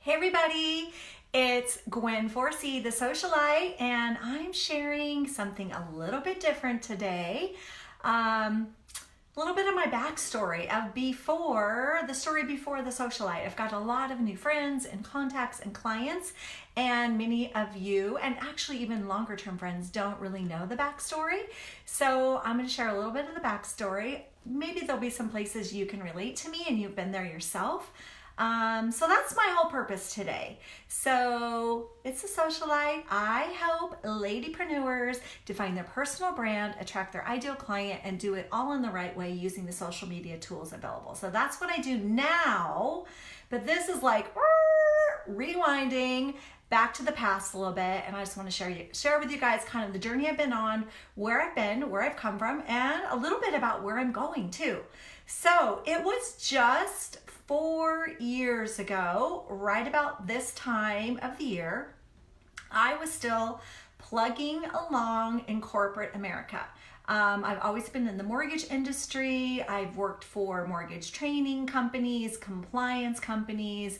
Hey everybody, it's Gwen Forsey, the Socialite, and I'm sharing something a little bit different today. A little bit of my backstory of the story before the Socialite. I've got a lot of new friends and contacts and clients, and many of you, and actually even longer term friends, don't really know the backstory. So I'm going to share a little bit of the backstory. Maybe there'll be some places you can relate to me and you've been there yourself. So that's my whole purpose today. So it's a Socialite. I help ladypreneurs define their personal brand, attract their ideal client, and do it all in the right way using the social media tools available. So that's what I do now, but this is like rewinding back to the past a little bit, and I just want to share with you guys kind of the journey I've been on, where I've been, where I've come from, and a little bit about where I'm going too. So it was just 4 years ago, right about this time of the year, I was still plugging along in corporate America. I've always been in the mortgage industry. I've worked for mortgage training companies, compliance companies,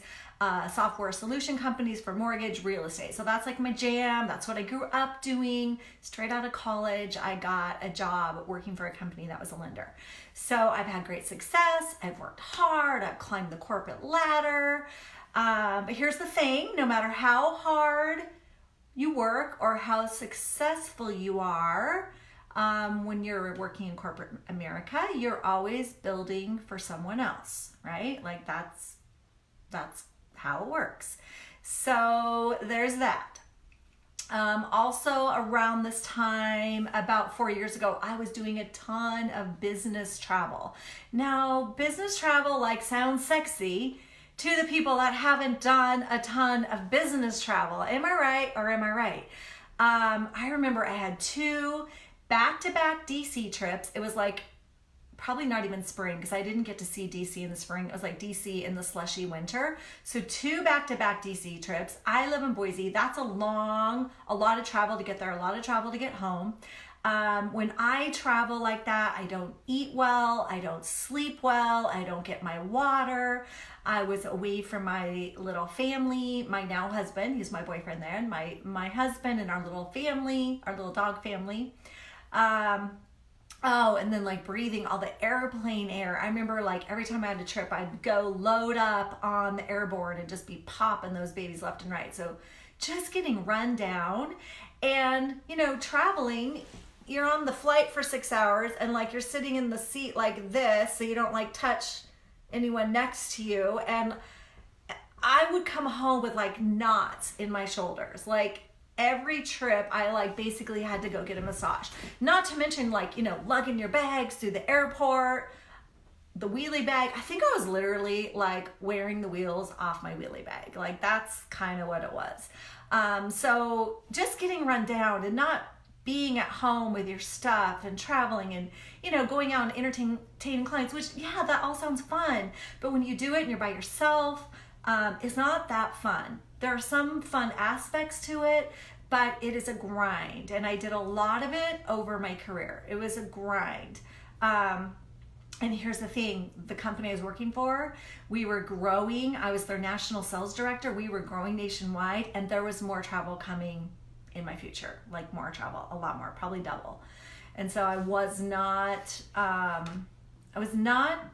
software solution companies for mortgage real estate. So that's like my jam. That's what I grew up doing. Straight out of college, I got a job working for a company that was a lender. So I've had great success. I've worked hard. I've climbed the corporate ladder. But here's the thing, no matter how hard you work or how successful you are, when you're working in corporate America, you're always building for someone else, right? Like that's how it works. So there's that. Also around this time, about 4 years ago, I was doing a ton of business travel. Now, business travel sounds sexy to the people that haven't done a ton of business travel. Am I right or am I right? I remember I had 2 back-to-back DC trips. It was probably not even spring because I didn't get to see DC in the spring. It was DC in the slushy winter. So 2 back-to-back DC trips. I live in Boise. That's a lot of travel to get there, a lot of travel to get home. When I travel like that, I don't eat well, I don't sleep well, I don't get my water. I was away from my little family, my now husband, he's my boyfriend there, and my husband and our little family, our little dog family. And then breathing all the airplane air. I remember every time I had a trip, I'd go load up on the airborne and just be popping those babies left and right. So just getting run down and, traveling, you're on the flight for 6 hours and you're sitting in the seat like this so you don't touch anyone next to you. And I would come home with knots in my shoulders. Every trip, I basically had to go get a massage. Not to mention lugging your bags through the airport, the wheelie bag. I think I was literally wearing the wheels off my wheelie bag. That's kind of what it was. So just getting run down and not being at home with your stuff and traveling and, going out and entertaining clients, which, yeah, that all sounds fun. But when you do it and you're by yourself, it's not that fun. There are some fun aspects to it, but it is a grind. And I did a lot of it over my career. It was a grind. And here's the thing, the company I was working for, we were growing. I was their national sales director. We were growing nationwide, and there was more travel coming in my future, more travel, a lot more, probably double. And so I was not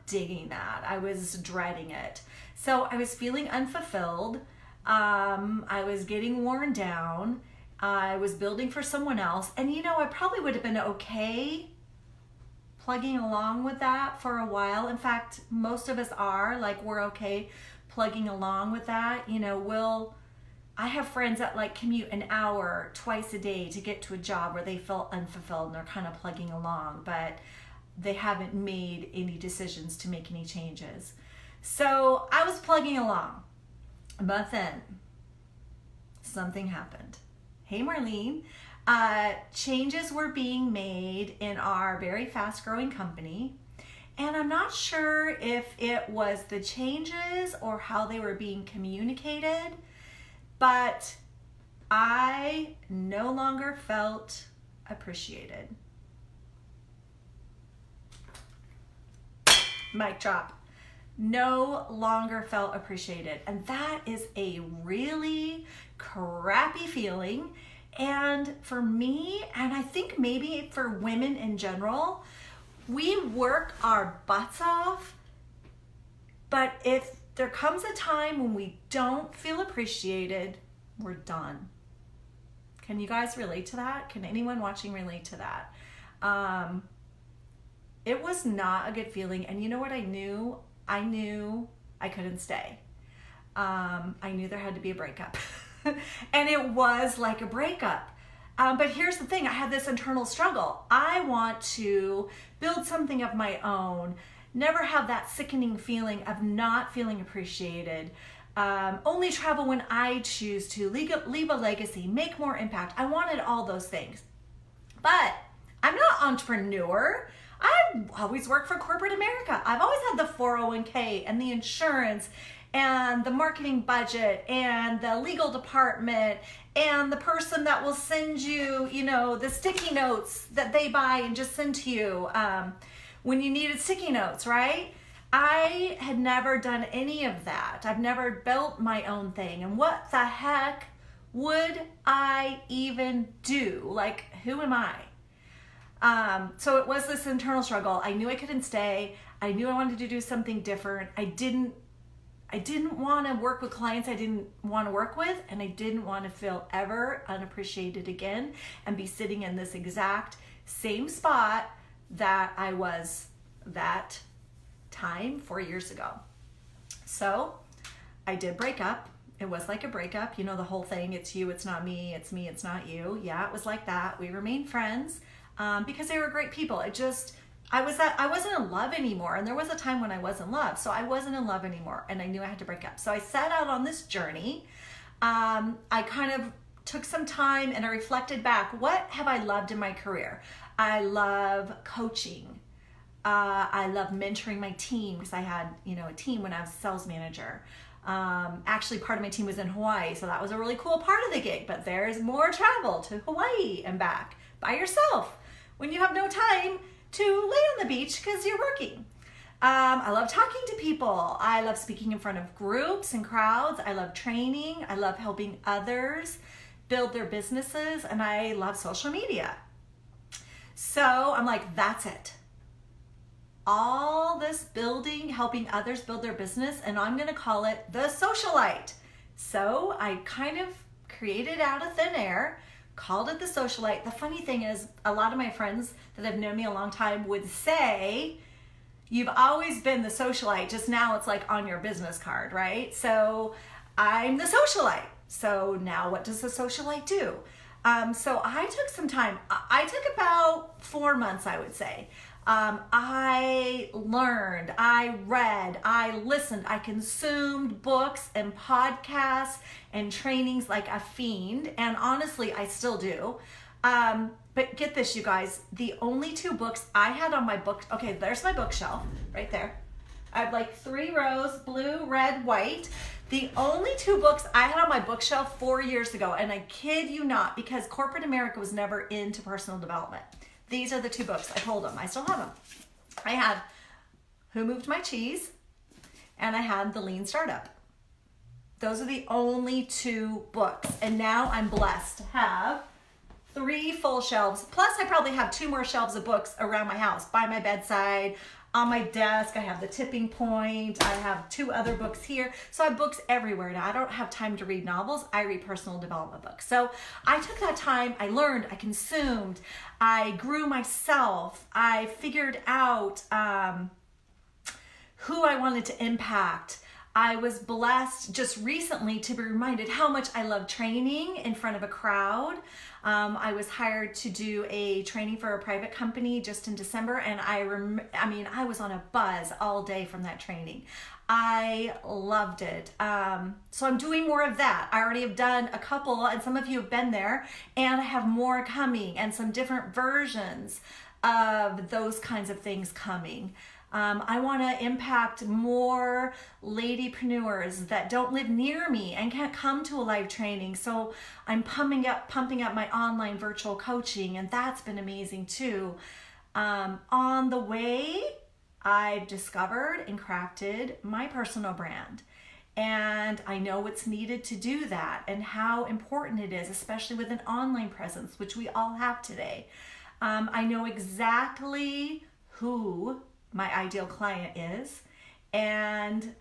digging that. I was dreading it. So I was feeling unfulfilled. I was getting worn down. I was building for someone else. And I probably would have been okay plugging along with that for a while. In fact, most of us are, we're okay plugging along with that. I have friends that commute an hour twice a day to get to a job where they feel unfulfilled and they're kind of plugging along, but they haven't made any decisions to make any changes. So I was plugging along. But then something happened. Hey, Marlene. Changes were being made in our very fast growing company. And I'm not sure if it was the changes or how they were being communicated, but I no longer felt appreciated. Mic drop. no longer felt appreciated. And that is a really crappy feeling. And for me, and I think maybe for women in general, we work our butts off, but if there comes a time when we don't feel appreciated, we're done. Can you guys relate to that? Can anyone watching relate to that? It was not a good feeling. And you know what I knew? I knew I couldn't stay. I knew there had to be a breakup. And it was like a breakup. But here's the thing, I had this internal struggle. I want to build something of my own, never have that sickening feeling of not feeling appreciated, only travel when I choose to, leave a legacy, make more impact. I wanted all those things. But I'm not an entrepreneur. I've always worked for corporate America. I've always had the 401k and the insurance and the marketing budget and the legal department and the person that will send you, the sticky notes that they buy and just send to you when you needed sticky notes, right? I had never done any of that. I've never built my own thing. And what the heck would I even do? Like, who am I? So it was this internal struggle. I knew I couldn't stay. I knew I wanted to do something different. I didn't want to work with clients I didn't want to work with, and I didn't want to feel ever unappreciated again and be sitting in this exact same spot that I was that time 4 years ago. So I did break up. It was like a breakup, the whole thing, it's you, it's not me, it's me, it's not you. Yeah, it was like that. We remained friends because they were great people. I wasn't in love anymore. And there was a time when I was in love. So I wasn't in love anymore. And I knew I had to break up. So I set out on this journey. I kind of took some time and I reflected back. What have I loved in my career? I love coaching. I love mentoring my team because I had, a team when I was a sales manager. Actually, part of my team was in Hawaii. So that was a really cool part of the gig. But there's more travel to Hawaii and back by yourself when you have no time to lay on the beach because you're working. I love talking to people. I love speaking in front of groups and crowds. I love training. I love helping others build their businesses, and I love social media. So I'm like, that's it. All this building, helping others build their business, and I'm gonna call it the Socialite. So I kind of created out of thin air, called it the Socialite. The funny thing is, a lot of my friends that have known me a long time would say, you've always been the Socialite, just now it's like on your business card, right? So I'm the Socialite. So now what does the Socialite do? So I took some time. I took about 4 months, I would say. I learned, I read, I listened, I consumed books and podcasts and trainings like a fiend. And honestly, I still do. But get this, you guys, the only 2 books I had on my book, okay, there's my bookshelf right there. I have like 3 rows, blue, red, white. The only 2 books I had on my bookshelf 4 years ago, and I kid you not, because corporate America was never into personal development. These are the 2 books. I pulled them. I still have them. I had Who Moved My Cheese, and I had The Lean Startup. Those are the only 2 books. And now I'm blessed to have 3 full shelves. Plus, I probably have 2 more shelves of books around my house, by my bedside, on my desk. I have The Tipping Point. I have 2 other books here. So I have books everywhere now. I don't have time to read novels. I read personal development books. So I took that time. I learned. I consumed. I grew myself. I figured out who I wanted to impact. I was blessed just recently to be reminded how much I love training in front of a crowd. I was hired to do a training for a private company just in December, and I was on a buzz all day from that training. I loved it. So I'm doing more of that. I already have done a couple, and some of you have been there, and I have more coming and some different versions of those kinds of things coming. I want to impact more ladypreneurs that don't live near me and can't come to a live training. So I'm pumping up my online virtual coaching, and that's been amazing too. On the way, I've discovered and crafted my personal brand. And I know what's needed to do that and how important it is, especially with an online presence, which we all have today. I know exactly who my ideal client is and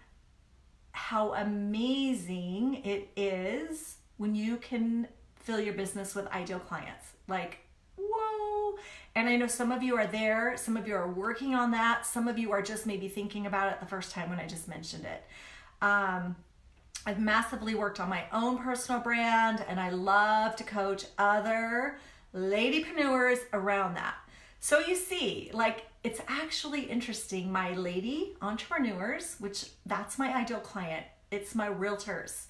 how amazing it is when you can fill your business with ideal clients. Like, whoa. And I know some of you are there, some of you are working on that, some of you are just maybe thinking about it the first time when I just mentioned it. I've massively worked on my own personal brand, and I love to coach other ladypreneurs around that. So you see, like, it's actually interesting. My lady entrepreneurs, which that's my ideal client. It's my realtors.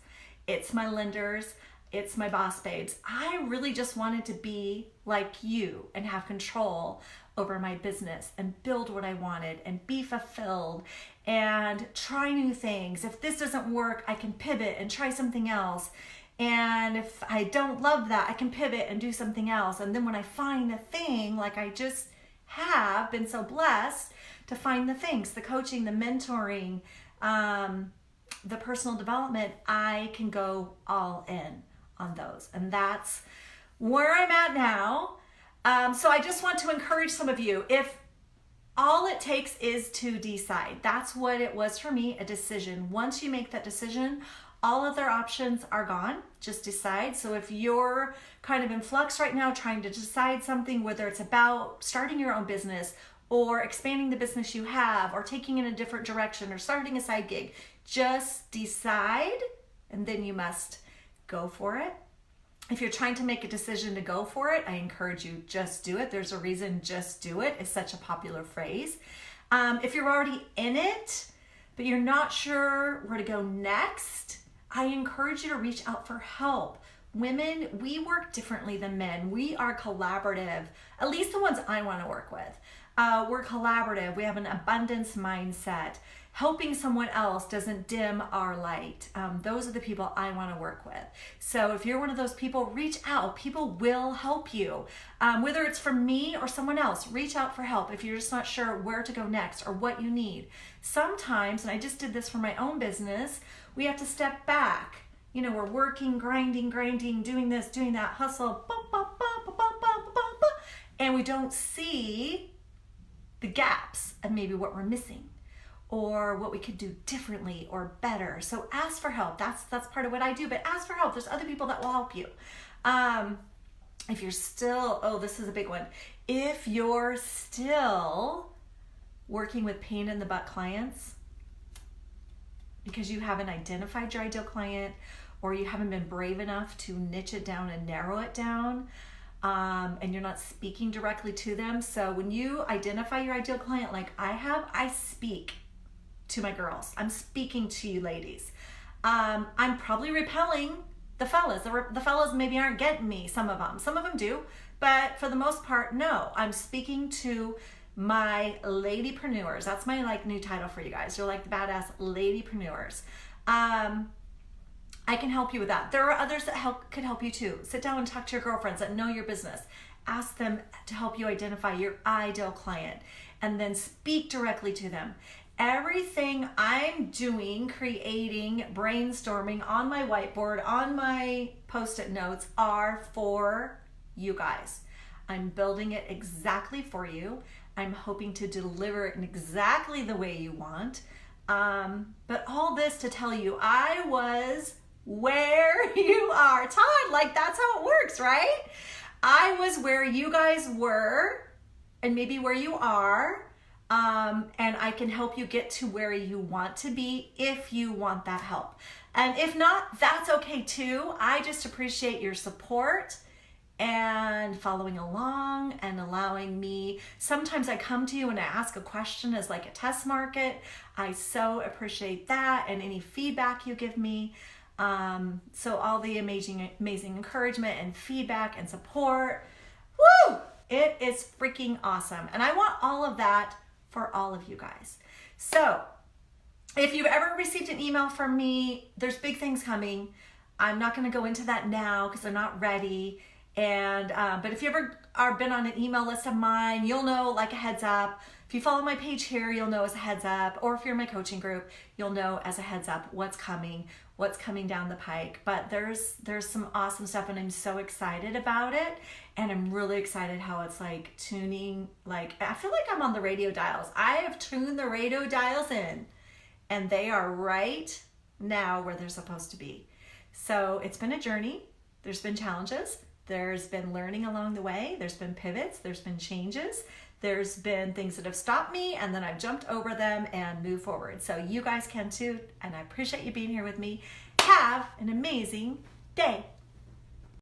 It's my lenders. It's my boss babes. I really just wanted to be like you and have control over my business and build what I wanted and be fulfilled and try new things. If this doesn't work, I can pivot and try something else. And if I don't love that, I can pivot and do something else. And then when I find the thing, like I just have been so blessed to find the things, the coaching, the mentoring, the personal development, I can go all in on those. And that's where I'm at now. So I just want to encourage some of you, if all it takes is to decide. That's what it was for me, a decision. Once you make that decision, all other options are gone. Just decide. So if you're kind of in flux right now, trying to decide something, whether it's about starting your own business or expanding the business you have or taking in a different direction or starting a side gig, just decide and then you must go for it. If you're trying to make a decision to go for it, I encourage you, just do it. There's a reason just do it is such a popular phrase. If you're already in it, but you're not sure where to go next, I encourage you to reach out for help. Women, we work differently than men. We are collaborative, at least the ones I want to work with. We're collaborative. We have an abundance mindset. Helping someone else doesn't dim our light. Those are the people I want to work with. So if you're one of those people, reach out. People will help you. Whether it's from me or someone else, reach out for help if you're just not sure where to go next or what you need. Sometimes, and I just did this for my own business, we have to step back. You know, we're working, grinding, doing this, doing that, hustle, and we don't see the gaps of maybe what we're missing or what we could do differently or better. So ask for help. That's part of what I do, but ask for help. There's other people that will help you. If you're still, this is a big one. If you're still working with pain in the butt clients because you haven't identified your ideal client or you haven't been brave enough to niche it down and narrow it down, and you're not speaking directly to them. So when you identify your ideal client like I have, I speak to my girls. I'm speaking to you ladies. I'm probably repelling the fellas. The fellas maybe aren't getting me, some of them do, but for the most part, no. I'm speaking to my ladypreneurs. That's my new title for you guys. You're like the badass ladypreneurs. I can help you with that. There are others that could help you too. Sit down and talk to your girlfriends that know your business. Ask them to help you identify your ideal client and then speak directly to them. Everything I'm doing, creating, brainstorming on my whiteboard, on my Post-it notes are for you guys. I'm building it exactly for you. I'm hoping to deliver it in exactly the way you want. But all this to tell you, I was where you are. Todd, that's how it works, right? I was where you guys were and maybe where you are. And I can help you get to where you want to be if you want that help. And if not, that's okay too. I just appreciate your support and following along and allowing me. Sometimes I come to you and I ask a question as like a test market. I so appreciate that and any feedback you give me. So all the amazing encouragement and feedback and support. Woo! It is freaking awesome. And I want all of that for all of you guys. So if you've ever received an email from me, there's big things coming. I'm not going to go into that now because they're not ready. And but if you ever been on an email list of mine, you'll know, like a heads up, If you follow my page here, you'll know as a heads up, or if you're in my coaching group, you'll know as a heads up what's coming down the pike. But there's some awesome stuff, and I'm so excited about it. And I'm really excited how it's like tuning, like I feel like I'm on the radio dials. I have tuned the radio dials in, and they are right now where they're supposed to be. So it's been a journey. There's been challenges. There's been learning along the way. There's been pivots. There's been changes. There's been things that have stopped me, and then I've jumped over them and moved forward. So you guys can too, and I appreciate you being here with me. Have an amazing day.